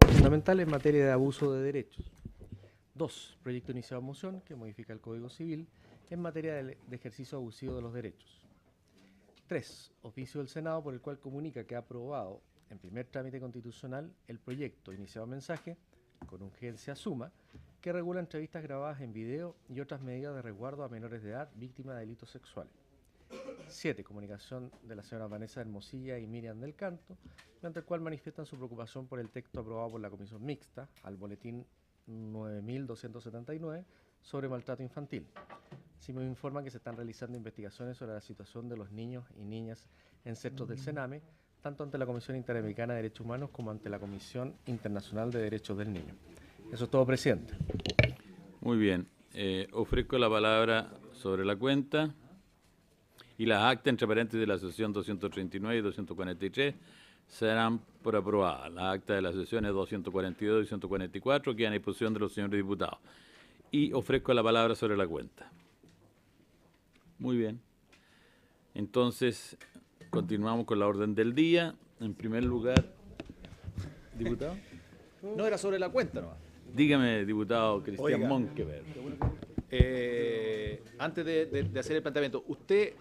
Fundamental en materia de abuso de derechos. 2. Proyecto iniciado en moción que modifica el Código Civil en materia de ejercicio abusivo de los derechos. 3. Oficio del Senado por el cual comunica que ha aprobado en primer trámite constitucional el proyecto iniciado en mensaje con urgencia suma que regula entrevistas grabadas en video y otras medidas de resguardo a menores de edad víctimas de delitos sexuales. 7. Comunicación de la señora Vanessa Hermosilla y Miriam del Canto, mediante el cual manifiestan su preocupación por el texto aprobado por la Comisión Mixta al boletín 9279 sobre maltrato infantil. Así me informan que se están realizando investigaciones sobre la situación de los niños y niñas en centros del Sename, tanto ante la Comisión Interamericana de Derechos Humanos como ante la Comisión Internacional de Derechos del Niño. Eso es todo, presidente. Muy bien. Ofrezco la palabra sobre la cuenta y las actas entre paréntesis de la sesión 239 y 243 serán por aprobadas. Las actas de las sesiones 242 y 244 quedan a disposición de los señores diputados. Y ofrezco la palabra sobre la cuenta. Muy bien. Entonces, continuamos con la orden del día. En primer lugar, diputado. No, era sobre la cuenta, ¿no? Dígame, diputado Cristian Oiga. Monkeberg. Antes de hacer el planteamiento, ¿usted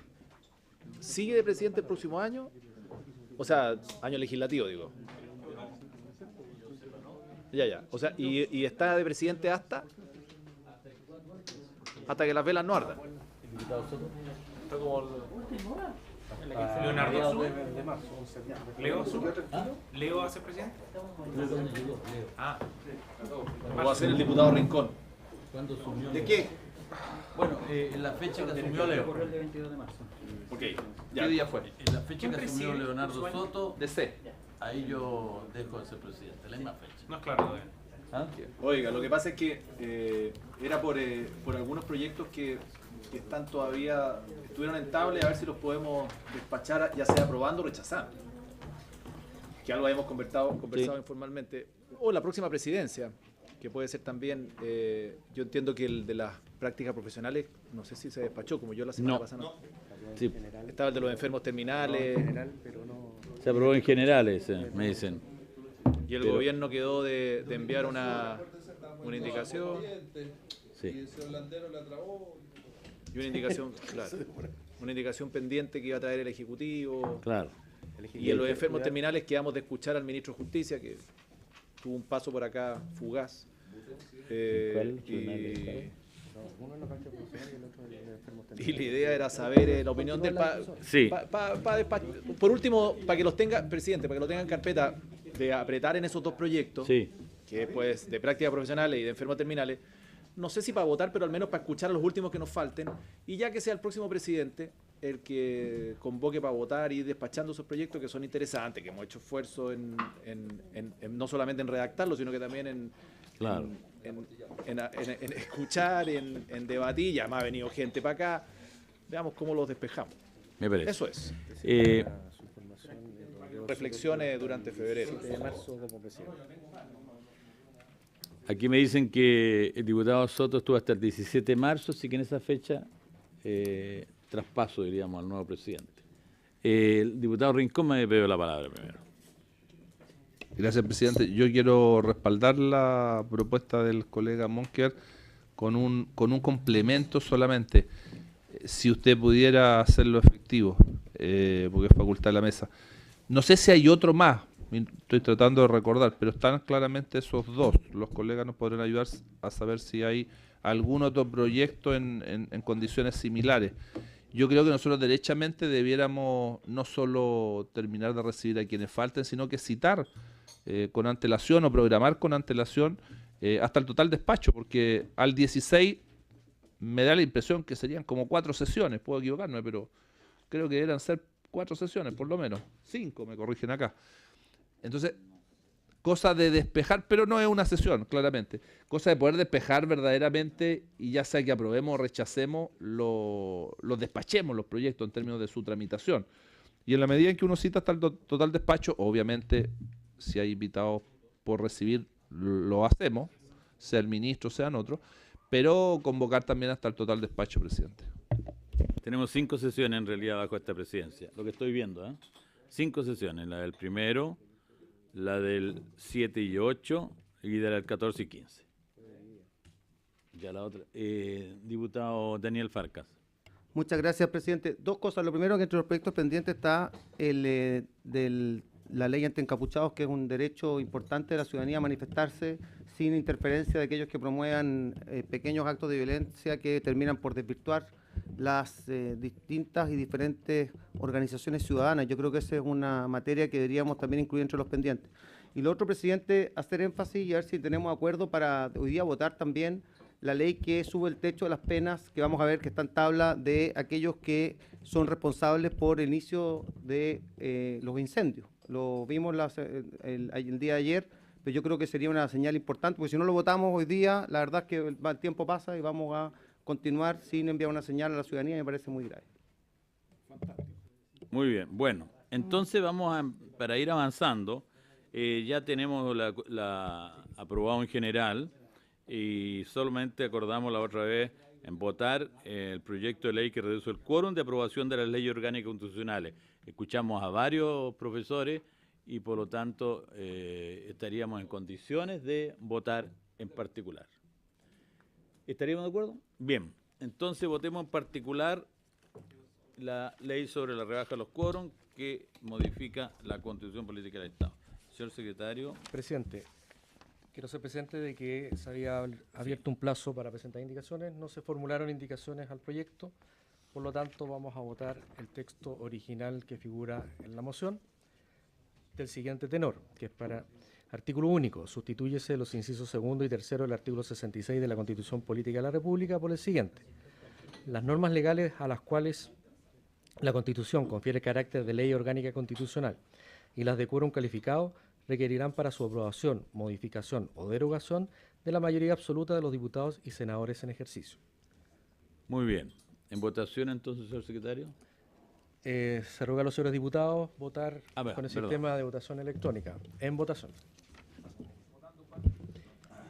sigue de presidente el próximo año? O sea, año legislativo, digo. Ya. O sea, y está de presidente hasta que las velas no ardan. Está como Leonardo Soto. Leo Soto. ¿Leo va a ser presidente? Ah. ¿O va a ser el diputado Rincón? ¿Cuándo asumió? ¿De qué? Bueno, en la fecha que asumió Leo. Ok, ¿Qué día fue? En la fecha ¿Quién que asumió preside Leonardo su año? Soto, De C. ahí yo dejo de ser presidente, la misma fecha. No es claro todavía. ¿Ah? Oiga, lo que pasa es que era por algunos proyectos que están todavía, estuvieron en tabla, a ver si los podemos despachar, ya sea aprobando o rechazando. Que algo habíamos conversado informalmente. O la próxima presidencia, que puede ser también, yo entiendo que el de las prácticas profesionales, no sé si se despachó, como yo la semana pasada. No. Sí, Estaba el de los enfermos terminales. se aprobó en general ese, me dicen. Y el Pero- gobierno quedó de enviar una indicación. Sí. Y una indicación, claro, una indicación pendiente que iba a traer el Ejecutivo. Claro. Y en los enfermos terminales quedamos de escuchar al ministro de Justicia, que tuvo un paso por acá fugaz. ¿Cuál? Y la idea era saber la opinión del Sí. por último, para que los tenga, presidente, para que lo tengan en carpeta, de apretar en esos dos proyectos, Sí. que pues de prácticas profesionales y de enfermos terminales, no sé si para votar, pero al menos para escuchar a los últimos que nos falten, y ya que sea el próximo presidente el que convoque para votar y ir despachando esos proyectos que son interesantes, que hemos hecho esfuerzo en no solamente en redactarlos, sino que también en escuchar, en debatir, y además ha venido gente para acá, veamos cómo los despejamos. Me parece. Eso es. Eh, Reflexiones durante febrero. De marzo como presidente. Aquí me dicen que el diputado Soto estuvo hasta el 17 de marzo, así que en esa fecha traspaso, diríamos, al nuevo presidente. El diputado Rincón me pidió la palabra primero. Gracias, presidente. Yo quiero respaldar la propuesta del colega Monker con un complemento solamente. Si usted pudiera hacerlo efectivo, porque es facultad de la mesa. No sé si hay otro más, estoy tratando de recordar, pero están claramente esos dos. Los colegas nos podrán ayudar a saber si hay algún otro proyecto en condiciones similares. Yo creo que nosotros derechamente debiéramos no solo terminar de recibir a quienes falten, sino que citar con antelación o programar con antelación hasta el total despacho, porque al 16 me da la impresión que serían como 4 sesiones, puedo equivocarme, pero creo que deberían ser 4 sesiones, por lo menos. 5, me corrigen acá. Entonces, cosa de despejar, pero no es una sesión, claramente. Cosa de poder despejar verdaderamente, y ya sea que aprobemos o rechacemos, los despachemos los proyectos en términos de su tramitación. Y en la medida en que uno cita hasta el total despacho, obviamente, si hay invitados por recibir, lo hacemos, sea el ministro, sean otros, pero convocar también hasta el total despacho, presidente. Tenemos 5 sesiones en realidad bajo esta presidencia, lo que estoy viendo, 5 sesiones, la del 1, la del 7 y 8 y de la 14 y 15. Ya la otra. Diputado Daniel Farcas. Muchas gracias, presidente. Dos cosas. Lo primero, que entre los proyectos pendientes está la ley anti-encapuchados, que es un derecho importante de la ciudadanía a manifestarse sin interferencia de aquellos que promuevan pequeños actos de violencia que terminan por desvirtuar las distintas y diferentes organizaciones ciudadanas. Yo creo que esa es una materia que deberíamos también incluir entre los pendientes. Y lo otro, presidente, hacer énfasis y a ver si tenemos acuerdo para hoy día votar también la ley que sube el techo de las penas, que vamos a ver que está en tabla, de aquellos que son responsables por el inicio de los incendios. Lo vimos el día de ayer, pero yo creo que sería una señal importante, porque si no lo votamos hoy día, la verdad es que el tiempo pasa y vamos a continuar sin enviar una señal a la ciudadanía, y me parece muy grave. Muy bien, bueno, entonces para ir avanzando, ya tenemos aprobado en general, y solamente acordamos la otra vez en votar el proyecto de ley que reduce el quórum de aprobación de las leyes orgánicas constitucionales. Escuchamos a varios profesores y por lo tanto estaríamos en condiciones de votar en particular. ¿Estaríamos de acuerdo? Bien, entonces votemos en particular la ley sobre la rebaja de los quórum que modifica la Constitución Política del Estado. Señor secretario. Presidente, quiero ser presente de que se había abierto un plazo para presentar indicaciones, no se formularon indicaciones al proyecto, por lo tanto vamos a votar el texto original que figura en la moción del siguiente tenor, que es para artículo único, sustitúyese los incisos segundo y tercero del artículo 66 de la Constitución Política de la República por el siguiente: las normas legales a las cuales la Constitución confiere carácter de ley orgánica constitucional y las de quórum calificado requerirán para su aprobación, modificación o derogación de la mayoría absoluta de los diputados y senadores en ejercicio. Muy bien. ¿En votación entonces, señor secretario? Se ruega a los señores diputados votar con el perdón. sistema de votación electrónica. En votación.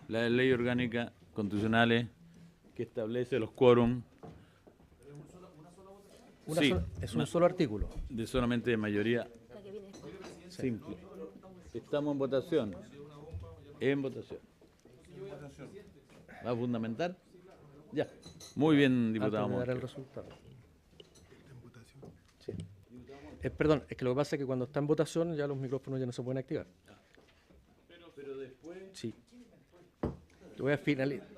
La ley orgánica constitucionales que establece los quórum. Sí, Es un solo artículo. de solamente de mayoría simple. Estamos en votación. En votación. ¿Va a fundamentar? Ya. Muy bien, diputado. Antes de dar el Montes. resultado. Sí. Perdón, es que lo que pasa es que cuando está en votación ya los micrófonos ya no se pueden activar. Pero después. Sí. Yo voy a finalizar.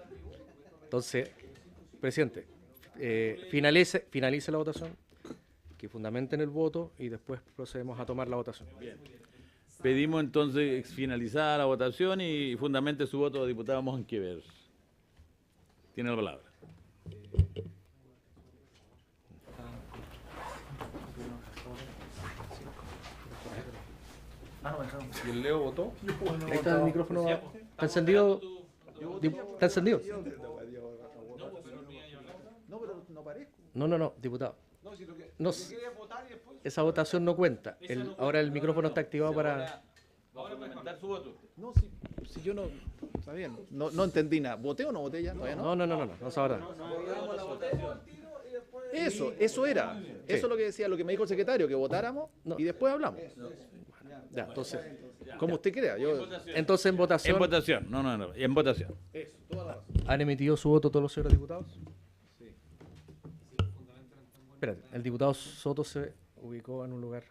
Entonces, presidente, finalice la votación, que fundamenten el voto y después procedemos a tomar la votación. Pedimos entonces finalizada la votación y fundamente su voto, diputado Monkever. Tiene la palabra. ¿Y el Leo votó? Ahí está el micrófono. ¿Está encendido? ¿Está encendido? No, pero no parezco. No, diputado. No, esa votación no cuenta. Ahora el micrófono está activado para... Ahora puede mandar su voto. No, si yo no. Está bien. No entendí nada. ¿Voté o no voté ya? Todavía no. No sabrá. Eso era. Eso es lo que decía, lo que me dijo el secretario, que votáramos y después hablamos. Ya, entonces... Como usted crea. Entonces en votación... En votación. No. En votación. ¿Han emitido su voto todos los señores diputados? Sí. Espérate, el diputado Soto se ubicó en un lugar...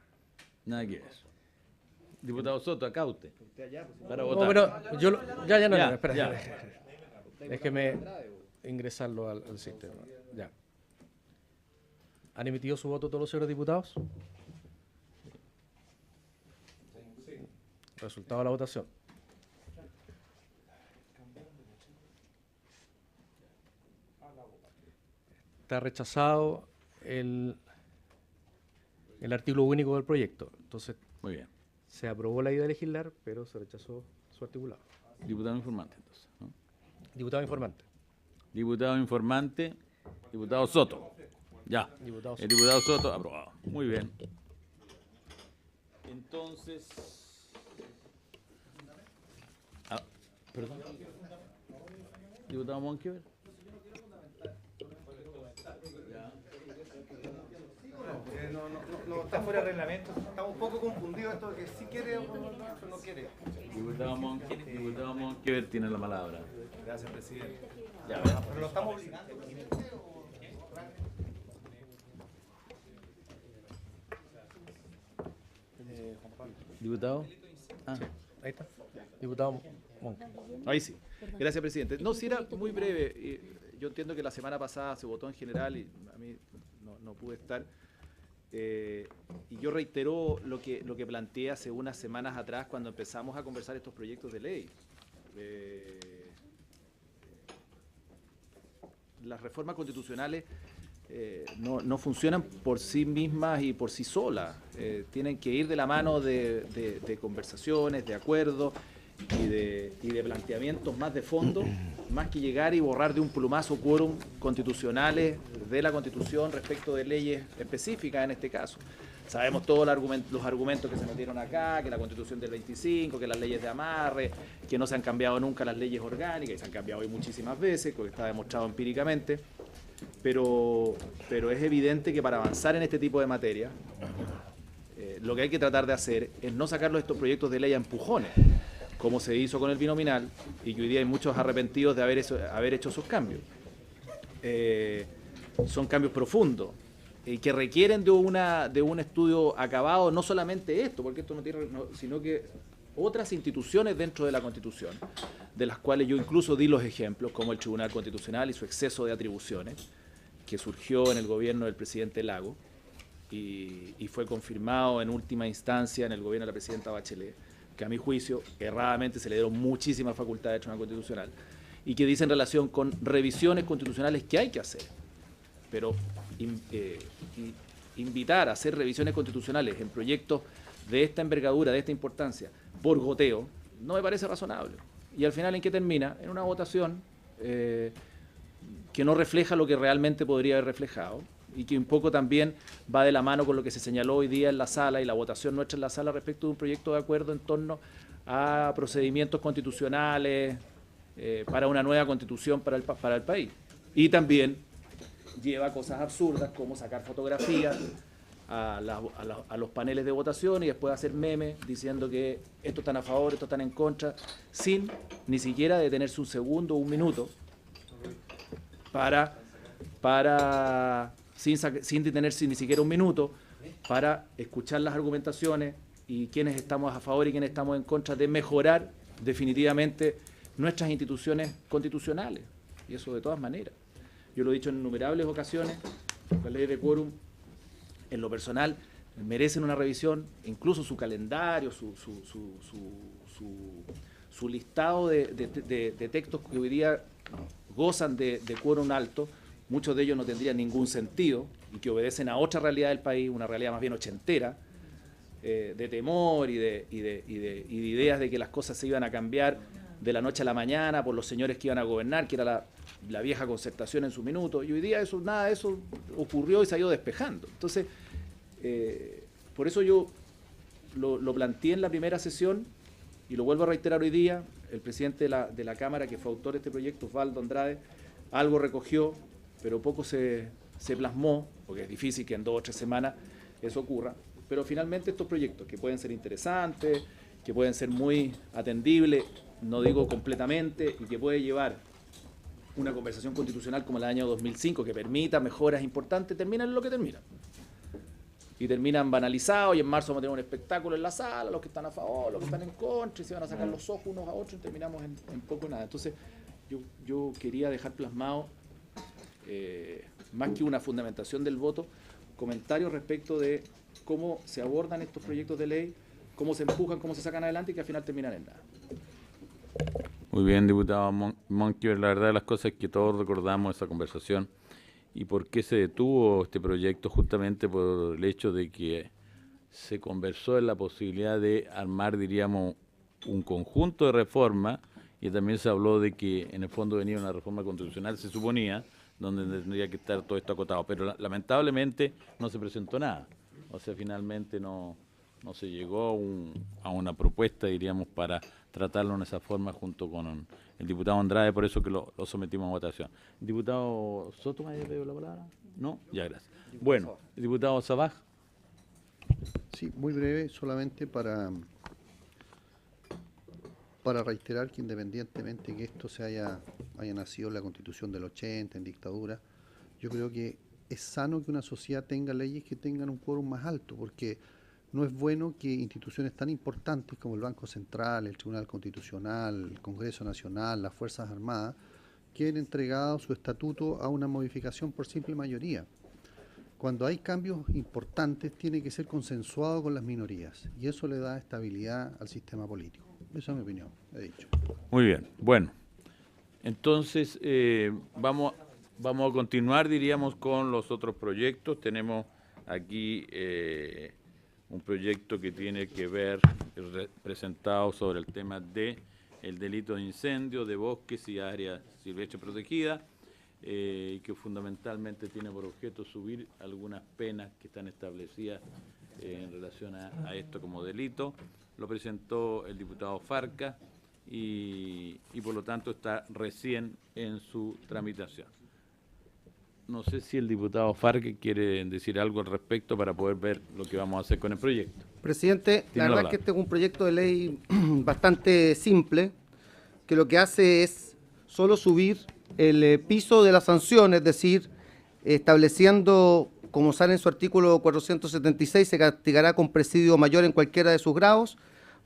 Nada que eso. Diputado Soto, acá usted. Para No, votar. pero yo... Ya, espera. ya. Déjeme ingresarlo al sistema. Ya. ¿Han emitido su voto todos los señores diputados? Resultado de la votación. Está rechazado el artículo único del proyecto. Entonces, Muy bien. se aprobó la idea de legislar, pero se rechazó su articulado. Diputado informante, entonces. ¿no? Diputado informante. Diputado informante. Diputado Soto. Ya. Diputado Soto. El diputado Soto, aprobado. Muy bien. Entonces... perdón. Diputado Monkever. no está fuera de reglamento. Estamos un poco confundidos esto de que sí quiere pero no quiere. Diputado Monkever tiene la palabra. Gracias, presidente. Pero lo estamos obligando. Diputado. Ahí está. Diputado Monk. Ahí sí. Gracias, presidente. No, si era muy breve. Yo entiendo que la semana pasada se votó en general y a mí no pude estar. Y yo reitero lo que planteé hace unas semanas atrás cuando empezamos a conversar estos proyectos de ley. Las reformas constitucionales no funcionan por sí mismas y por sí solas. Tienen que ir de la mano de conversaciones, de acuerdos y de planteamientos más de fondo, más que llegar y borrar de un plumazo quórum constitucionales de la Constitución respecto de leyes específicas en este caso. Sabemos todos los argumentos que se metieron acá, que la Constitución del 25, que las leyes de amarre, que no se han cambiado nunca las leyes orgánicas, y se han cambiado hoy muchísimas veces, porque está demostrado empíricamente, pero es evidente que para avanzar en este tipo de materia, lo que hay que tratar de hacer es no sacarlos estos proyectos de ley a empujones, como se hizo con el binominal, y que hoy día hay muchos arrepentidos de haber hecho esos cambios. Son cambios profundos, que requieren de un estudio acabado, no solamente esto, porque esto sino que otras instituciones dentro de la Constitución, de las cuales yo incluso di los ejemplos, como el Tribunal Constitucional y su exceso de atribuciones, que surgió en el gobierno del presidente Lagos y fue confirmado en última instancia en el gobierno de la presidenta Bachelet, que a mi juicio erradamente se le dieron muchísimas facultades al Tribunal Constitucional y que dice en relación con revisiones constitucionales que hay que hacer. Pero invitar a hacer revisiones constitucionales en proyectos de esta envergadura, de esta importancia, por goteo, no me parece razonable. Y al final, ¿en qué termina? En una votación que no refleja lo que realmente podría haber reflejado y que un poco también va de la mano con lo que se señaló hoy día en la sala y la votación nuestra en la sala respecto de un proyecto de acuerdo en torno a procedimientos constitucionales para una nueva constitución para el país. Y también lleva cosas absurdas como sacar fotografías a los paneles de votación y después hacer memes diciendo que estos están a favor, estos están en contra, sin ni siquiera detenerse un segundo o un minuto sin detenerse ni siquiera un minuto para escuchar las argumentaciones y quiénes estamos a favor y quiénes estamos en contra de mejorar definitivamente nuestras instituciones constitucionales. Y eso de todas maneras. Yo lo he dicho en innumerables ocasiones, la ley de quórum, en lo personal, merecen una revisión, incluso su calendario, su listado de textos que hoy día gozan de quórum alto, muchos de ellos no tendrían ningún sentido y que obedecen a otra realidad del país, una realidad más bien ochentera, de temor y de ideas de que las cosas se iban a cambiar de la noche a la mañana por los señores que iban a gobernar, que era la vieja concertación en su minuto, y hoy día nada de eso ocurrió y se ha ido despejando. Entonces, por eso yo lo planteé en la primera sesión y lo vuelvo a reiterar hoy día. El presidente de la Cámara, que fue autor de este proyecto, Osvaldo Andrade, algo recogió, pero poco se plasmó, porque es difícil que en 2 o 3 semanas eso ocurra, pero finalmente estos proyectos que pueden ser interesantes, que pueden ser muy atendibles, no digo completamente, y que puede llevar una conversación constitucional como la del año 2005, que permita mejoras importantes, terminan en lo que terminan. Y terminan banalizados, y en marzo vamos a tener un espectáculo en la sala, los que están a favor, los que están en contra, y se van a sacar los ojos unos a otros, y terminamos en poco nada. Entonces, yo quería dejar plasmado, más que una fundamentación del voto, comentarios respecto de cómo se abordan estos proyectos de ley, cómo se empujan, cómo se sacan adelante y que al final terminan en nada. Muy bien, diputado Monkever, la verdad de las cosas es que todos recordamos esa conversación y por qué se detuvo este proyecto, justamente por el hecho de que se conversó en la posibilidad de armar, diríamos, un conjunto de reformas, y también se habló de que en el fondo venía una reforma constitucional, se suponía, donde tendría que estar todo esto acotado, pero lamentablemente no se presentó nada. O sea, finalmente no se llegó a una propuesta, diríamos, para tratarlo en esa forma junto con el diputado Andrade, por eso que lo sometimos a votación. ¿El diputado Soto me había pedido la palabra? No, ya, gracias. Bueno, el diputado Sabaj. Sí, muy breve, solamente para reiterar que independientemente que esto haya nacido en la Constitución del 80, en dictadura, yo creo que es sano que una sociedad tenga leyes que tengan un quórum más alto, porque no es bueno que instituciones tan importantes como el Banco Central, el Tribunal Constitucional, el Congreso Nacional, las Fuerzas Armadas, queden entregados su estatuto a una modificación por simple mayoría. Cuando hay cambios importantes, tiene que ser consensuado con las minorías, y eso le da estabilidad al sistema político. Esa es mi opinión, he dicho. Muy bien, bueno. Entonces, vamos a continuar, diríamos, con los otros proyectos. Tenemos aquí un proyecto que tiene que ver, presentado sobre el tema de el delito de incendio de bosques y áreas silvestres protegidas, que fundamentalmente tiene por objeto subir algunas penas que están establecidas en relación a esto como delito. Lo presentó el diputado Farca y por lo tanto está recién en su tramitación. No sé si el diputado Farca quiere decir algo al respecto para poder ver lo que vamos a hacer con el proyecto. Presidente, la verdad es que este es un proyecto de ley bastante simple, que lo que hace es solo subir el piso de la sanción, es decir, estableciendo, como sale en su artículo 476, se castigará con presidio mayor en cualquiera de sus grados.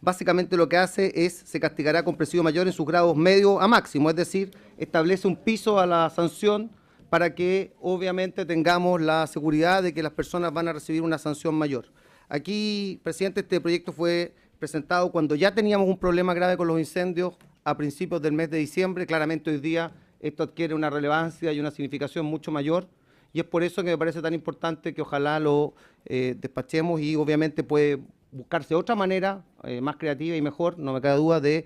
Básicamente lo que hace es, se castigará con presidio mayor en sus grados medio a máximo, es decir, establece un piso a la sanción para que obviamente tengamos la seguridad de que las personas van a recibir una sanción mayor. Aquí, presidente, este proyecto fue presentado cuando ya teníamos un problema grave con los incendios a principios del mes de diciembre. Claramente hoy día esto adquiere una relevancia y una significación mucho mayor, y es por eso que me parece tan importante que ojalá lo despachemos, y obviamente puede buscarse otra manera más creativa y mejor, no me cabe duda, de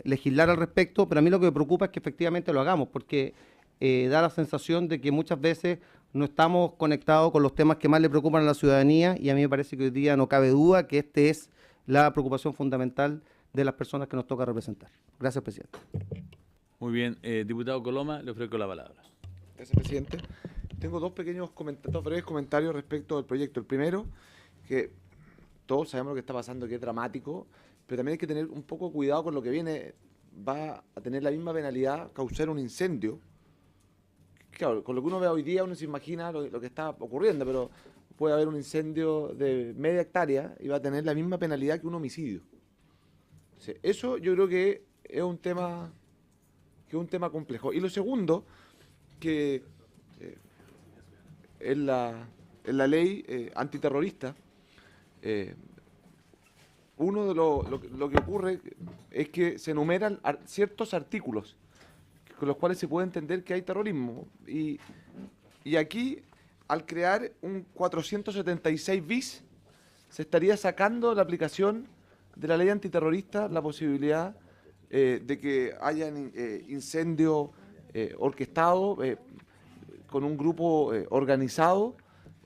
legislar al respecto, pero a mí lo que me preocupa es que efectivamente lo hagamos, porque da la sensación de que muchas veces no estamos conectados con los temas que más le preocupan a la ciudadanía, y a mí me parece que hoy día no cabe duda que esta es la preocupación fundamental de las personas que nos toca representar. Gracias, presidente. Muy bien, diputado Coloma, le ofrezco la palabra. Gracias, presidente. Tengo dos breves comentarios respecto al proyecto. El primero, que todos sabemos lo que está pasando, que es dramático, pero también hay que tener un poco cuidado con lo que viene. Va a tener la misma penalidad causar un incendio. Claro, con lo que uno ve hoy día uno se imagina lo que está ocurriendo, pero puede haber un incendio de media hectárea y va a tener la misma penalidad que un homicidio. O sea, eso yo creo que es un tema complejo. Y lo segundo, que en la ley antiterrorista, uno de lo que ocurre es que se enumeran ciertos artículos con los cuales se puede entender que hay terrorismo. Y aquí, al crear un 476 bis, se estaría sacando de la aplicación de la ley antiterrorista la posibilidad de que haya incendio orquestado con un grupo organizado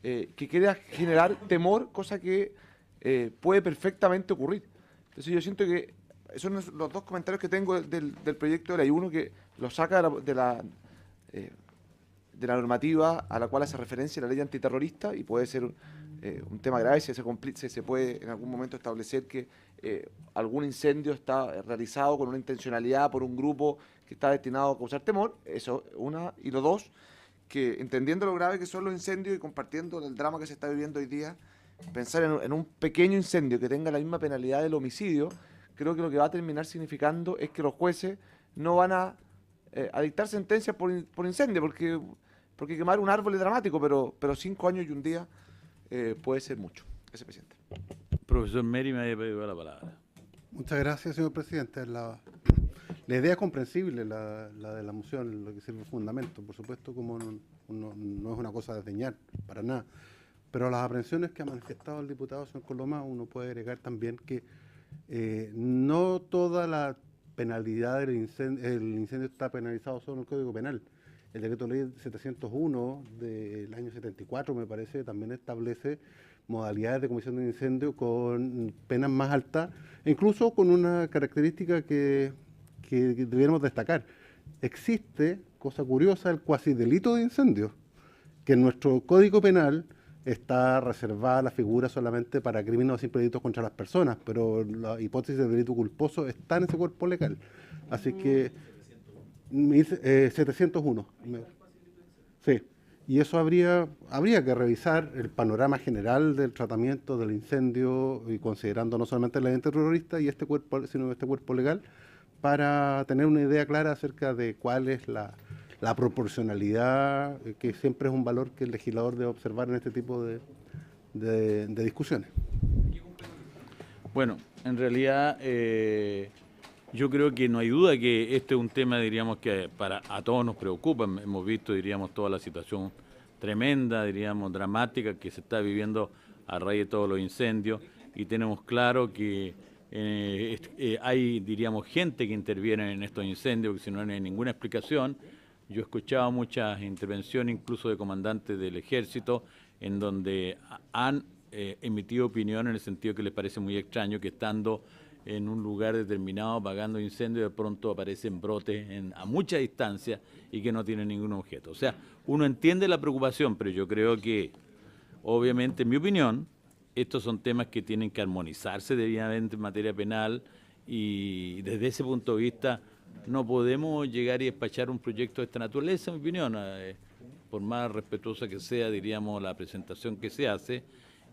que quiera generar temor, cosa que puede perfectamente ocurrir. Entonces yo siento que esos son los dos comentarios que tengo del proyecto de ley. Uno, que lo saca de la normativa a la cual hace referencia la ley antiterrorista, y puede ser un tema grave si se puede en algún momento establecer que algún incendio está realizado con una intencionalidad por un grupo que está destinado a causar temor. Eso, una. Y lo dos, que entendiendo lo grave que son los incendios y compartiendo el drama que se está viviendo hoy día, pensar en un pequeño incendio que tenga la misma penalidad del homicidio, creo que lo que va a terminar significando es que los jueces no van a dictar sentencias por incendio, porque quemar un árbol es dramático, pero 5 años y un día puede ser mucho. Gracias, presidente. Profesor Meri me había pedido la palabra. Muchas gracias, señor presidente. La idea es comprensible, la de la moción, lo que sirve fundamento, por supuesto, como no es una cosa a desdeñar, para nada. Pero las aprehensiones que ha manifestado el diputado señor Coloma, uno puede agregar también que no toda la penalidad del incendio, el incendio está penalizado solo en el Código Penal. El decreto ley 701 del año 74, me parece, también establece modalidades de comisión de incendio con penas más altas, e incluso con una característica que debiéramos destacar. Existe, cosa curiosa, el cuasi delito de incendio, que en nuestro Código Penal está reservada la figura solamente para crímenes o simples delitos contra las personas, pero la hipótesis de delito culposo está en ese cuerpo legal. Así que 701. Sí. Y eso habría que revisar el panorama general del tratamiento del incendio y considerando no solamente el evento terrorista y este cuerpo, sino este cuerpo legal, para tener una idea clara acerca de cuál es la proporcionalidad, que siempre es un valor que el legislador debe observar en este tipo de discusiones. Bueno, en realidad yo creo que no hay duda que este es un tema, diríamos, que a todos nos preocupa. Hemos visto, diríamos, toda la situación tremenda, diríamos, dramática que se está viviendo a raíz de todos los incendios y tenemos claro que hay, diríamos, gente que interviene en estos incendios, que si no hay ninguna explicación. Yo he escuchado muchas intervenciones, incluso de comandantes del ejército, en donde han emitido opinión en el sentido que les parece muy extraño que estando en un lugar determinado apagando incendios, de pronto aparecen brotes a mucha distancia y que no tienen ningún objeto. O sea, uno entiende la preocupación, pero yo creo que, obviamente, en mi opinión, estos son temas que tienen que armonizarse debidamente en materia penal y desde ese punto de vista no podemos llegar y despachar un proyecto de esta naturaleza, en mi opinión, por más respetuosa que sea, diríamos, la presentación que se hace,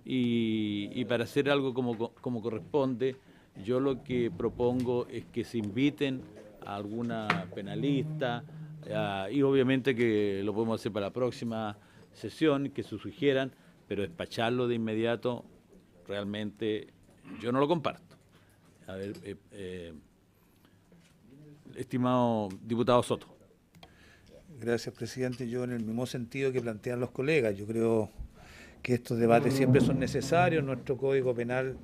y para hacer algo como corresponde, yo lo que propongo es que se inviten a alguna penalista, y obviamente que lo podemos hacer para la próxima sesión, que se sugieran, pero despacharlo de inmediato, realmente yo no lo comparto. A ver, estimado diputado Soto. Gracias, presidente. Yo en el mismo sentido que plantean los colegas, yo creo que estos debates siempre son necesarios. Nuestro Código Penal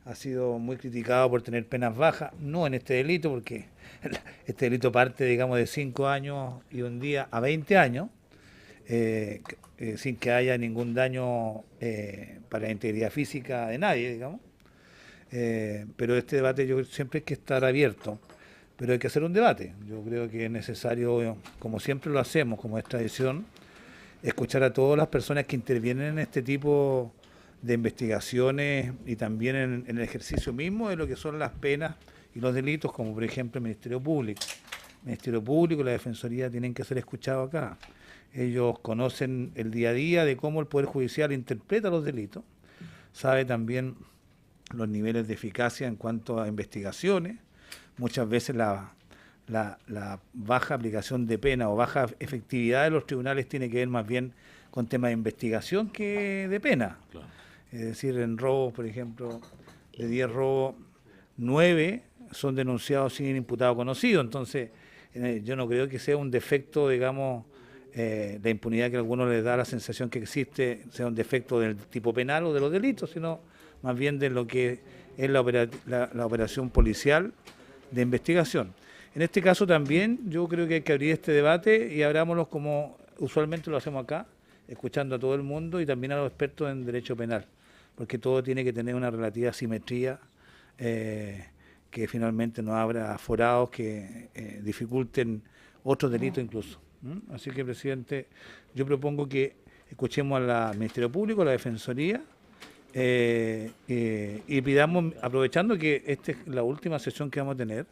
ha sido muy criticado por tener penas bajas, no en este delito, porque este delito parte, digamos, de 5 años y un día a 20 años, sin que haya ningún daño para la integridad física de nadie, digamos. Pero este debate yo siempre hay que estar abierto, pero hay que hacer un debate. Yo creo que es necesario, como siempre lo hacemos, como es tradición, escuchar a todas las personas que intervienen en este tipo de investigaciones y también en el ejercicio mismo de lo que son las penas y los delitos, como por ejemplo el Ministerio Público. El Ministerio Público y la Defensoría tienen que ser escuchados acá. Ellos conocen el día a día de cómo el Poder Judicial interpreta los delitos, sabe también los niveles de eficacia en cuanto a investigaciones. Muchas veces la baja aplicación de pena o baja efectividad de los tribunales tiene que ver más bien con temas de investigación que de pena. Claro. Es decir, en robos, por ejemplo, de 10 robos, 9 son denunciados sin imputado conocido. Entonces, yo no creo que sea un defecto, digamos, la impunidad que a algunos les da la sensación que existe, sea un defecto del tipo penal o de los delitos, sino más bien de lo que es la operación policial de investigación. En este caso también yo creo que hay que abrir este debate y abrámoslo como usualmente lo hacemos acá, escuchando a todo el mundo y también a los expertos en derecho penal, porque todo tiene que tener una relativa simetría, que finalmente no habrá aforados que dificulten otros delitos incluso. Así que, presidente, yo propongo que escuchemos al Ministerio Público, a la Defensoría, y pidamos, aprovechando que esta es la última sesión que vamos a tener,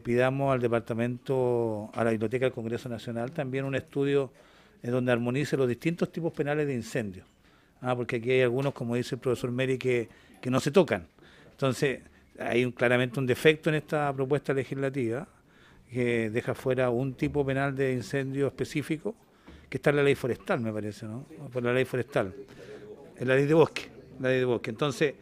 pidamos al Departamento, a la Biblioteca del Congreso Nacional, también un estudio donde armonice los distintos tipos penales de incendios. Porque aquí hay algunos, como dice el profesor Meri, que no se tocan. Entonces, hay claramente un defecto en esta propuesta legislativa que deja fuera un tipo penal de incendio específico, que está en la ley forestal, me parece, ¿no? Por la ley forestal. En la ley de bosque. Entonces,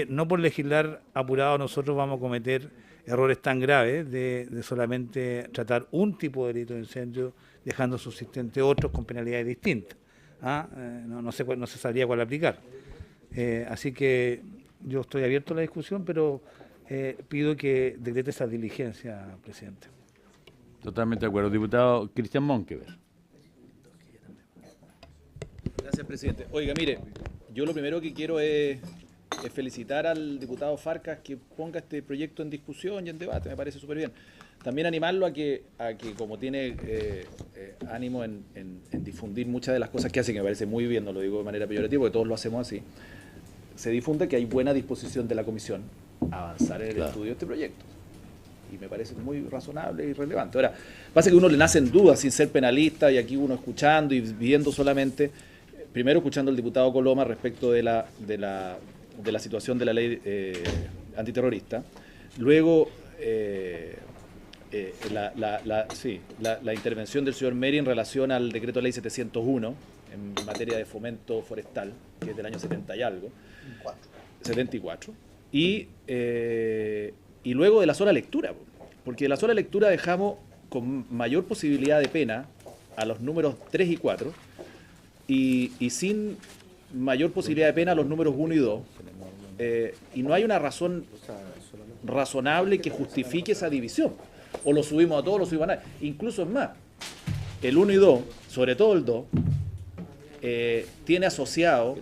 no por legislar apurado nosotros vamos a cometer errores tan graves de solamente tratar un tipo de delito de incendio, dejando subsistentes otros con penalidades distintas. No se sabría cuál aplicar. Así que yo estoy abierto a la discusión, pero pido que decrete esa diligencia, presidente. Totalmente de acuerdo. Diputado Cristian Monkever. Gracias, presidente. Oiga, mire, yo lo primero que quiero es felicitar al diputado Farcas que ponga este proyecto en discusión y en debate, me parece súper bien. También animarlo a que como tiene ánimo en difundir muchas de las cosas que hace, que me parece muy bien, no lo digo de manera peyorativa, porque todos lo hacemos así, se difunde que hay buena disposición de la comisión a avanzar en el estudio de este proyecto. Y me parece muy razonable y relevante. Ahora, pasa que a uno le nacen dudas sin ser penalista, y aquí uno escuchando y viendo solamente, primero escuchando al diputado Coloma respecto de la situación de la ley antiterrorista, luego la intervención del señor Meri en relación al decreto de ley 701 en materia de fomento forestal, que es del año 70 y algo, 74, y luego de la sola lectura, porque de la sola lectura dejamos con mayor posibilidad de pena a los números 3 y 4 y sin mayor posibilidad de pena a los números 1 y 2, y no hay una razón razonable que justifique esa división. O lo subimos a todos, lo subimos a nadie. Incluso es más, el 1 y 2, sobre todo el 2, tiene asociado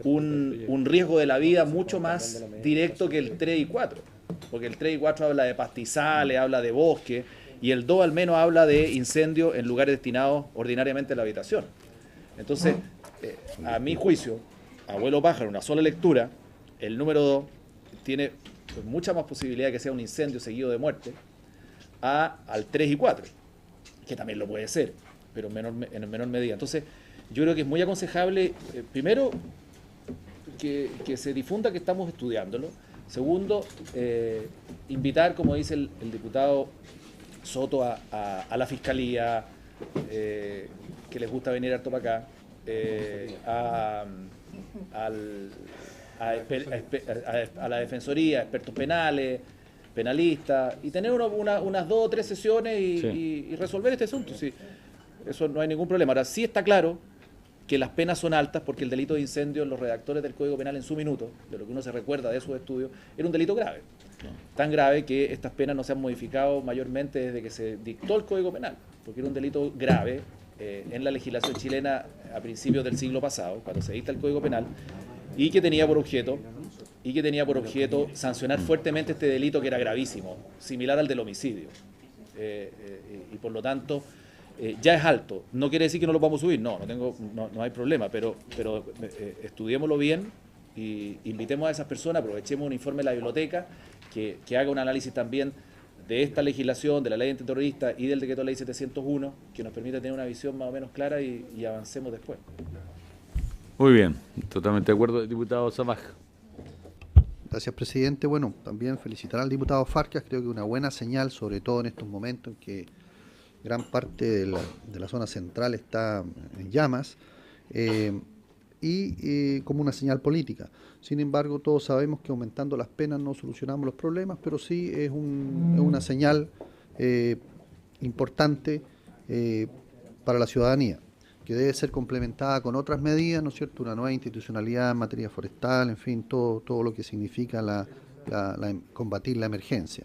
un riesgo de la vida mucho más directo que el 3 y 4. Porque el 3 y 4 habla de pastizales, habla de bosque, y el 2 al menos habla de incendios en lugares destinados ordinariamente a la habitación. Entonces, a mi juicio, abuelo pájaro, una sola lectura, el número 2 tiene mucha más posibilidad de que sea un incendio seguido de muerte al 3 y 4, que también lo puede ser, pero en menor medida. Entonces, yo creo que es muy aconsejable, primero, que se difunda que estamos estudiándolo. Segundo, invitar, como dice el diputado Soto, a la Fiscalía, que les gusta venir harto para acá, a la Defensoría, expertos penales, penalistas, y tener unas 2 o 3 sesiones y resolver este asunto. Sí, eso no hay ningún problema. Ahora, sí está claro que las penas son altas, porque el delito de incendio en los redactores del Código Penal en su minuto, de lo que uno se recuerda de esos estudios, era un delito grave. Tan grave que estas penas no se han modificado mayormente desde que se dictó el Código Penal, porque era un delito grave en la legislación chilena a principios del siglo pasado, cuando se dicta el Código Penal, y que tenía por objeto sancionar fuertemente este delito, que era gravísimo, similar al del homicidio. Y por lo tanto, ya es alto. No quiere decir que no lo vamos a subir, no hay problema, pero estudiémoslo bien y invitemos a esas personas, aprovechemos un informe de la biblioteca que haga un análisis también de esta legislación, de la ley antiterrorista y del decreto de ley 701, que nos permita tener una visión más o menos clara y avancemos después. Muy bien, totalmente de acuerdo, diputado Samaj. Gracias, presidente. Bueno, también felicitar al diputado Farcas, creo que una buena señal, sobre todo en estos momentos en que gran parte de la zona central está en llamas, y como una señal política. Sin embargo, todos sabemos que aumentando las penas no solucionamos los problemas, pero sí es una señal importante para la ciudadanía, que debe ser complementada con otras medidas, ¿no es cierto? Una nueva institucionalidad en materia forestal, en fin, todo lo que significa combatir la emergencia.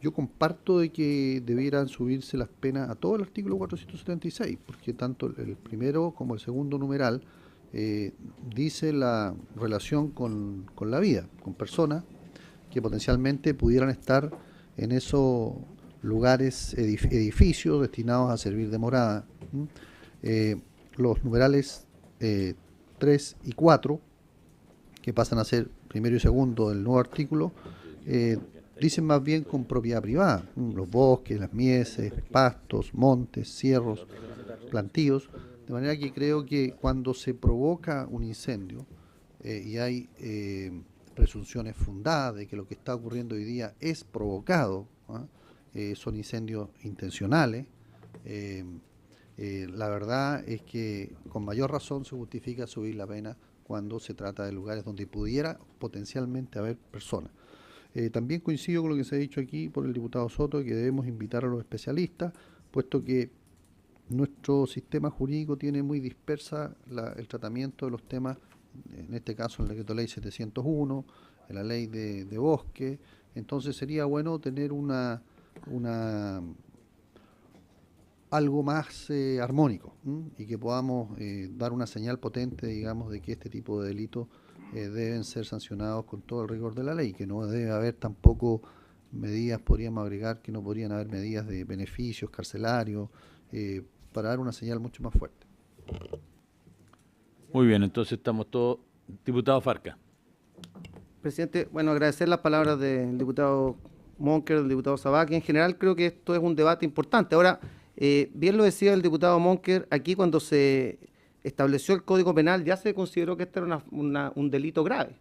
Yo comparto de que debieran subirse las penas a todo el artículo 476, porque tanto el primero como el segundo numeral dice la relación con la vida, con personas que potencialmente pudieran estar en esos lugares, edificios destinados a servir de morada. Los numerales 3 y 4, que pasan a ser primero y segundo del nuevo artículo, dicen más bien con propiedad privada, los bosques, las mieses, pastos, montes, cierros, plantíos, de manera que creo que cuando se provoca un incendio y hay presunciones fundadas de que lo que está ocurriendo hoy día es provocado, son incendios intencionales, la verdad es que con mayor razón se justifica subir la pena cuando se trata de lugares donde pudiera potencialmente haber personas. También coincido con lo que se ha dicho aquí por el diputado Soto, que debemos invitar a los especialistas, puesto que nuestro sistema jurídico tiene muy dispersa el tratamiento de los temas, en este caso en el decreto ley 701, en la ley de bosque. Entonces sería bueno tener algo más armónico, y que podamos dar una señal potente, digamos, de que este tipo de delitos deben ser sancionados con todo el rigor de la ley, que no debe haber tampoco medidas, podríamos agregar que no podrían haber medidas de beneficios carcelarios, para dar una señal mucho más fuerte. Muy bien, entonces estamos todos. Diputado Farca. Presidente, bueno, agradecer las palabras del diputado Monker, del diputado Sabac, que en general creo que esto es un debate importante. Ahora, bien lo decía el diputado Monker, aquí cuando se estableció el Código Penal ya se consideró que este era un delito grave.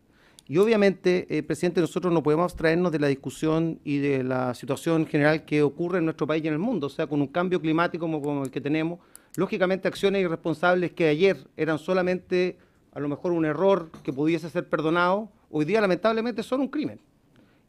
Y obviamente, presidente, nosotros no podemos abstraernos de la discusión y de la situación general que ocurre en nuestro país y en el mundo. O sea, con un cambio climático como el que tenemos, lógicamente acciones irresponsables que ayer eran solamente a lo mejor un error que pudiese ser perdonado, hoy día lamentablemente son un crimen.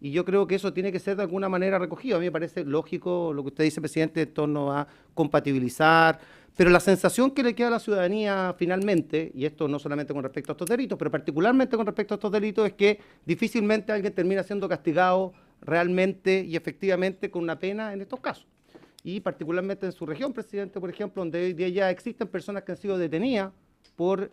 Y yo creo que eso tiene que ser de alguna manera recogido. A mí me parece lógico lo que usted dice, presidente, en torno a compatibilizar, pero la sensación que le queda a la ciudadanía finalmente, y esto no solamente con respecto a estos delitos, pero particularmente con respecto a estos delitos, es que difícilmente alguien termina siendo castigado realmente y efectivamente con una pena en estos casos. Y particularmente en su región, presidente, por ejemplo, donde hoy día ya existen personas que han sido detenidas por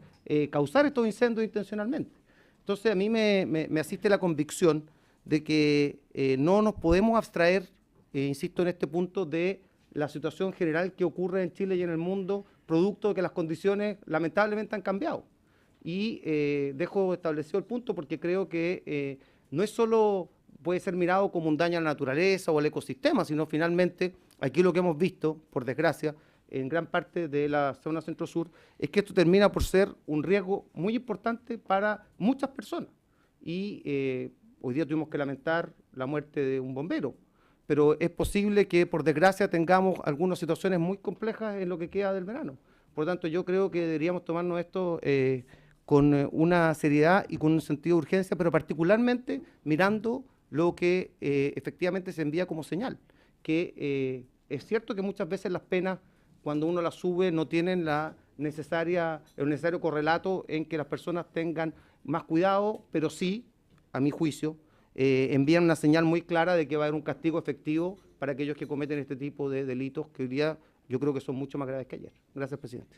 causar estos incendios intencionalmente. Entonces a mí me asiste la convicción de que no nos podemos abstraer, insisto en este punto, de la situación general que ocurre en Chile y en el mundo, producto de que las condiciones lamentablemente han cambiado. Y dejo establecido el punto porque creo que no es solo puede ser mirado como un daño a la naturaleza o al ecosistema, sino finalmente aquí lo que hemos visto, por desgracia, en gran parte de la zona centro-sur, es que esto termina por ser un riesgo muy importante para muchas personas. Y hoy día tuvimos que lamentar la muerte de un bombero, pero es posible que por desgracia tengamos algunas situaciones muy complejas en lo que queda del verano. Por lo tanto, yo creo que deberíamos tomarnos esto con una seriedad y con un sentido de urgencia, pero particularmente mirando lo que efectivamente se envía como señal, que es cierto que muchas veces las penas, cuando uno las sube, no tienen el necesario correlato en que las personas tengan más cuidado, pero sí, a mi juicio, envían una señal muy clara de que va a haber un castigo efectivo para aquellos que cometen este tipo de delitos que hoy día yo creo que son mucho más graves que ayer. Gracias, presidente.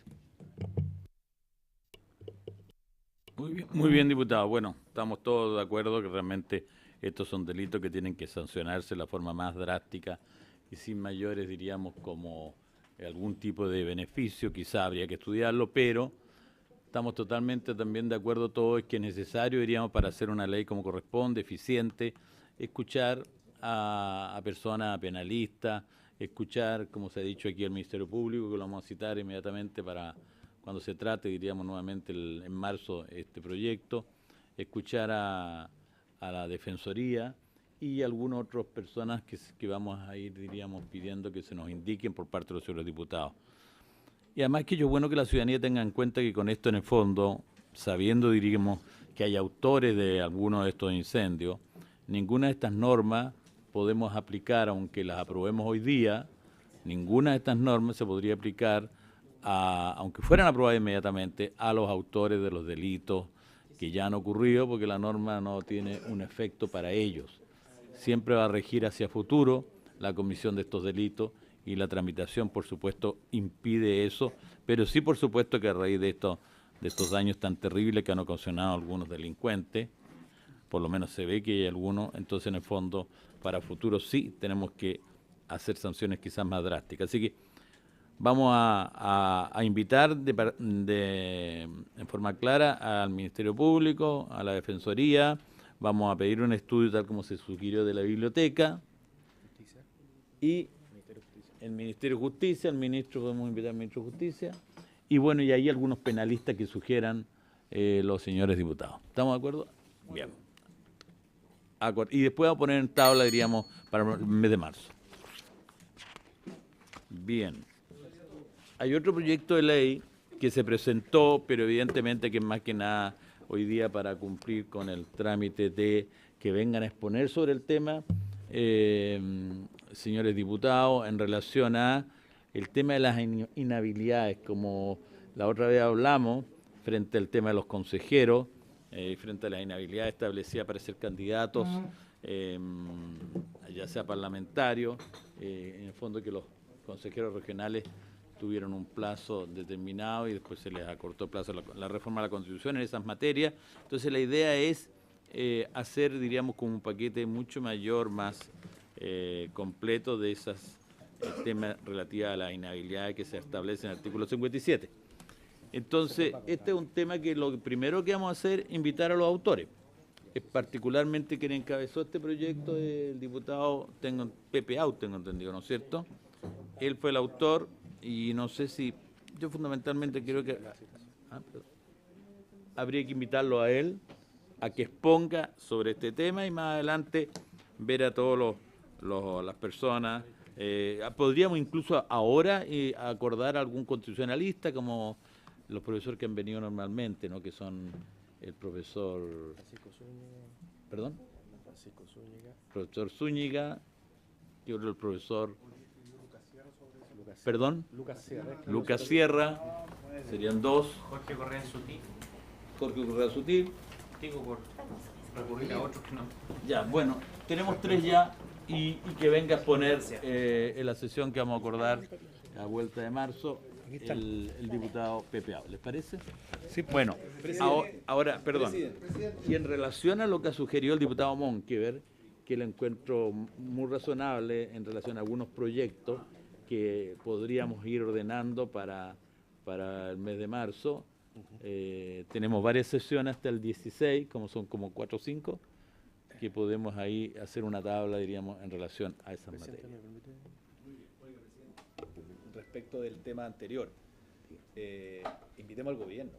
Muy bien, diputado. Bueno, estamos todos de acuerdo que realmente estos son delitos que tienen que sancionarse de la forma más drástica y sin mayores, diríamos, como algún tipo de beneficio. Quizá habría que estudiarlo, pero estamos totalmente también de acuerdo todos que es necesario, diríamos, para hacer una ley como corresponde, eficiente, escuchar a personas, a penalistas, escuchar, como se ha dicho aquí, al Ministerio Público, que lo vamos a citar inmediatamente para cuando se trate, diríamos nuevamente en marzo, este proyecto, escuchar a la Defensoría y algunas otras personas que vamos a ir, diríamos, pidiendo que se nos indiquen por parte de los señores diputados. Y además que es bueno que la ciudadanía tenga en cuenta que con esto en el fondo, sabiendo, diríamos, que hay autores de algunos de estos incendios, ninguna de estas normas podemos aplicar, aunque las aprobemos hoy día, ninguna de estas normas se podría aplicar, aunque fueran aprobadas inmediatamente, a los autores de los delitos que ya han ocurrido, porque la norma no tiene un efecto para ellos. Siempre va a regir hacia futuro la comisión de estos delitos y la tramitación, por supuesto, impide eso, pero sí, por supuesto, que a raíz de estos daños tan terribles que han ocasionado algunos delincuentes, por lo menos se ve que hay algunos, entonces en el fondo, para futuro sí tenemos que hacer sanciones quizás más drásticas. Así que vamos a invitar en forma clara al Ministerio Público, a la Defensoría, vamos a pedir un estudio tal como se sugirió de la biblioteca y el Ministerio de Justicia, podemos invitar al Ministro de Justicia y bueno, y ahí algunos penalistas que sugieran los señores diputados. ¿Estamos de acuerdo? Bien. Y después vamos a poner en tabla, diríamos, para el mes de marzo. Bien. Hay otro proyecto de ley que se presentó, pero evidentemente que es más que nada hoy día para cumplir con el trámite de que vengan a exponer sobre el tema, señores diputados, en relación a el tema de las inhabilidades, como la otra vez hablamos, frente al tema de los consejeros, frente a las inhabilidades establecidas para ser candidatos, ya sea parlamentarios, en el fondo que los consejeros regionales tuvieron un plazo determinado y después se les acortó el plazo la reforma de la Constitución en esas materias. Entonces la idea es hacer, diríamos, como un paquete mucho mayor, más completo de esas temas relativos a la inhabilidad que se establece en el artículo 57. Entonces, este es un tema que lo primero que vamos a hacer es invitar a los autores. Particularmente quien encabezó este proyecto el diputado Pepe Out, tengo entendido, ¿no es cierto? Él fue el autor y no sé si, yo fundamentalmente creo que habría que invitarlo a él a que exponga sobre este tema y más adelante ver a todas las personas. Podríamos incluso ahora acordar a algún constitucionalista como los profesores que han venido normalmente, ¿no? Que son el profesor ¿perdón? Profesor Zúñiga, y el profesor perdón, Lucas Sierra, serían dos. Jorge Correa Sutil. Jorge Correa Sutil. Digo por recurrir a otros que no. Ya, bueno, tenemos tres ya y que venga a exponer en la sesión que vamos a acordar a vuelta de marzo el diputado Pepe Out. ¿Les parece? Sí, bueno, ahora, perdón, y en relación a lo que ha sugerido el diputado Monkever, que lo encuentro muy razonable en relación a algunos proyectos que podríamos ir ordenando para el mes de marzo. Tenemos varias sesiones hasta el 16, como son como 4 o 5, que podemos ahí hacer una tabla, diríamos, en relación a esas materias. Respecto del tema anterior, invitemos al gobierno.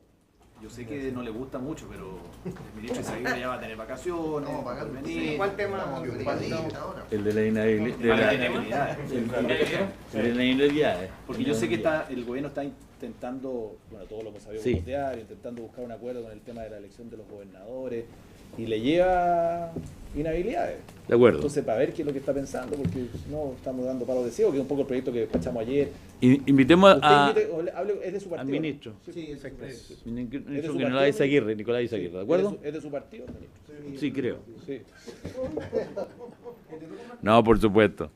Yo sé que no le gusta mucho, pero el ministro Izaguirre ya va a tener vacaciones. No, va a venir. ¿Cuál tema? El de la inhabilidad. El de la inhabilidad. Porque yo sé que el gobierno está intentando, bueno, todos lo hemos sabido por diario, intentando buscar un acuerdo con el tema de la elección de los gobernadores y le lleva inhabilidades. De acuerdo. Entonces, para ver qué es lo que está pensando, porque no estamos dando palo de ciego, que es un poco el proyecto que despachamos ayer. Invitemos es de su partido, al ministro. Sí, es expreso. Ministro Nicolás Izaguirre, ¿de acuerdo? ¿Es de su partido, ministro? Sí, creo. Sí. No, por supuesto.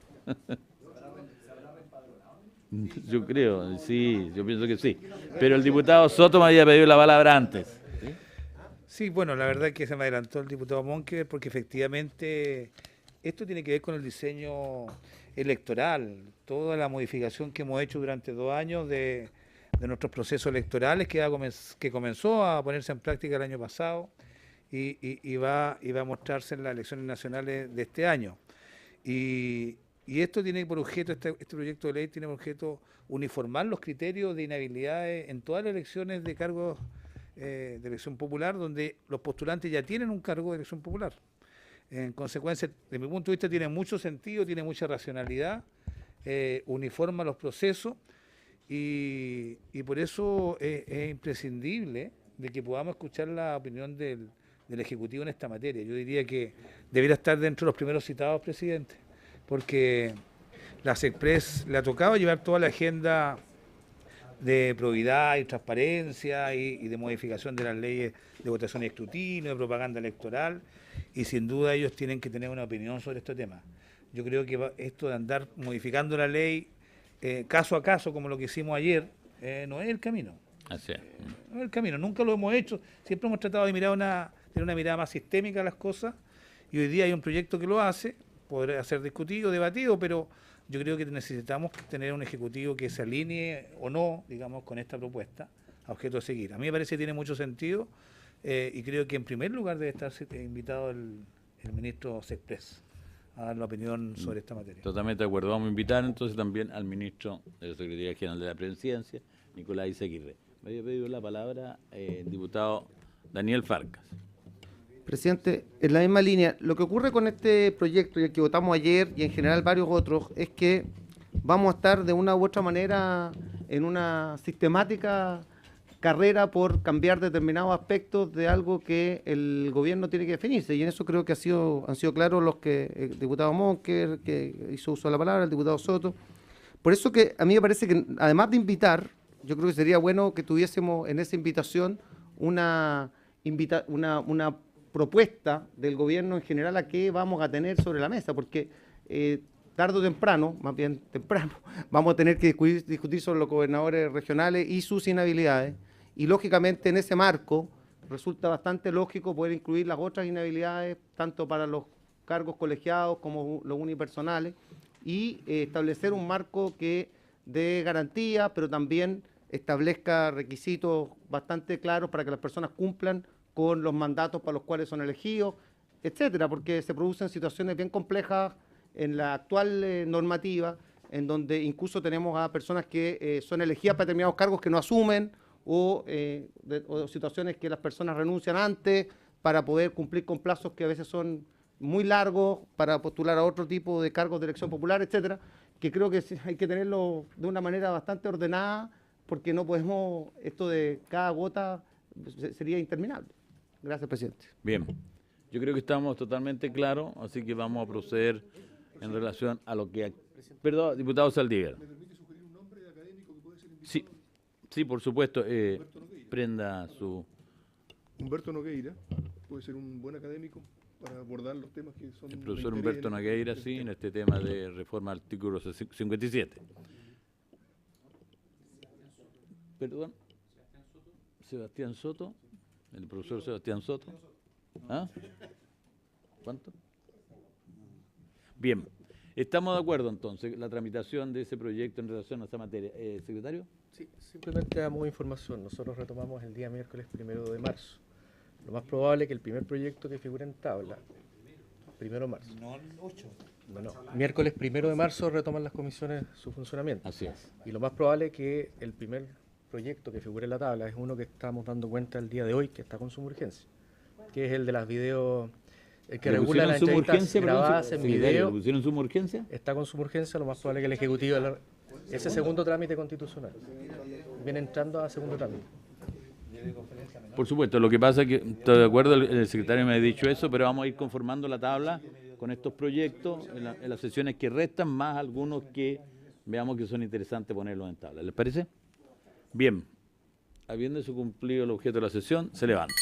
Yo creo, sí, yo pienso que sí. Pero el diputado Soto me había pedido la palabra antes. Sí, bueno, la verdad es que se me adelantó el diputado Monkever porque efectivamente esto tiene que ver con el diseño electoral, toda la modificación que hemos hecho durante 2 años de nuestros procesos electorales que comenzó a ponerse en práctica el año pasado y va a mostrarse en las elecciones nacionales de este año. Y esto tiene por objeto, este proyecto de ley tiene por objeto uniformar los criterios de inhabilidades en todas las elecciones de cargos de elección popular, donde los postulantes ya tienen un cargo de elección popular. En consecuencia, desde mi punto de vista, tiene mucho sentido, tiene mucha racionalidad, uniforma los procesos y por eso es imprescindible de que podamos escuchar la opinión del Ejecutivo en esta materia. Yo diría que debería estar dentro de los primeros citados, presidente, porque la SECPRES le ha tocado llevar toda la agenda de probidad y transparencia y de modificación de las leyes de votación y escrutinio, de propaganda electoral, y sin duda ellos tienen que tener una opinión sobre este tema. Yo creo que esto de andar modificando la ley caso a caso, como lo que hicimos ayer, no es el camino. Así es. No es el camino, nunca lo hemos hecho, siempre hemos tratado de tener una mirada más sistémica a las cosas, y hoy día hay un proyecto que lo hace, podrá ser discutido, debatido, pero yo creo que necesitamos tener un ejecutivo que se alinee o no, digamos, con esta propuesta a objeto de seguir. A mí me parece que tiene mucho sentido y creo que en primer lugar debe estar invitado el ministro SECPRES a dar la opinión sobre esta materia. Totalmente de acuerdo. Vamos a invitar entonces también al ministro de la Secretaría General de la Presidencia, Nicolás Izaguirre. Me había pedido la palabra el diputado Daniel Farcas. Presidente, en la misma línea, lo que ocurre con este proyecto y el que votamos ayer y en general varios otros es que vamos a estar de una u otra manera en una sistemática carrera por cambiar determinados aspectos de algo que el gobierno tiene que definirse, y en eso creo que han sido claros los que el diputado Monker, que hizo uso de la palabra, el diputado Soto. Por eso que a mí me parece que además de invitar, yo creo que sería bueno que tuviésemos en esa invitación una propuesta del gobierno en general a qué vamos a tener sobre la mesa, porque tarde o temprano, más bien temprano, vamos a tener que discutir sobre los gobernadores regionales y sus inhabilidades. Y lógicamente en ese marco resulta bastante lógico poder incluir las otras inhabilidades, tanto para los cargos colegiados como los unipersonales, y establecer un marco que dé garantía, pero también establezca requisitos bastante claros para que las personas cumplan con los mandatos para los cuales son elegidos, etcétera, porque se producen situaciones bien complejas en la actual normativa, en donde incluso tenemos a personas que son elegidas para determinados cargos que no asumen, o situaciones que las personas renuncian antes para poder cumplir con plazos que a veces son muy largos para postular a otro tipo de cargos de elección popular, etcétera, que creo que hay que tenerlo de una manera bastante ordenada, porque no podemos, esto de cada gota sería interminable. Gracias, presidente. Bien, yo creo que estamos totalmente claros, así que vamos a proceder en relación a lo que... Perdón, diputado Saldívar. ¿Me permite sugerir un nombre de académico que puede ser invitado? Sí, por supuesto. Prenda su... Humberto Nogueira puede ser un buen académico para abordar los temas que son... El profesor Humberto Nogueira, sí, en este tema de reforma al artículo 57. Perdón. Sebastián Soto. El profesor Sebastián Soto. ¿Ah? ¿Cuánto? Bien. ¿Estamos de acuerdo entonces la tramitación de ese proyecto en relación a esa materia? ¿Secretario? Sí, simplemente damos información. Nosotros retomamos el día miércoles 1 de marzo. Lo más probable es que el primer proyecto que figure en tabla, 1 de marzo. No el 8. No. Miércoles 1 de marzo retoman las comisiones su funcionamiento. Así es. Y lo más probable es que el primer proyecto que figure en la tabla es uno que estamos dando cuenta el día de hoy, que está con suma urgencia, que es el de las videos, el que regula las entrevistas grabadas en video. ¿Le pusieron suma urgencia? Está con suma urgencia, lo más probable es que el Ejecutivo, ese segundo trámite constitucional, viene entrando a segundo trámite. Por supuesto, lo que pasa es que estoy de acuerdo, el secretario me ha dicho eso, pero vamos a ir conformando la tabla con estos proyectos en las sesiones que restan, más algunos que veamos que son interesantes ponerlos en tabla. ¿Les parece? Bien, habiéndose cumplido el objeto de la sesión, se levanta.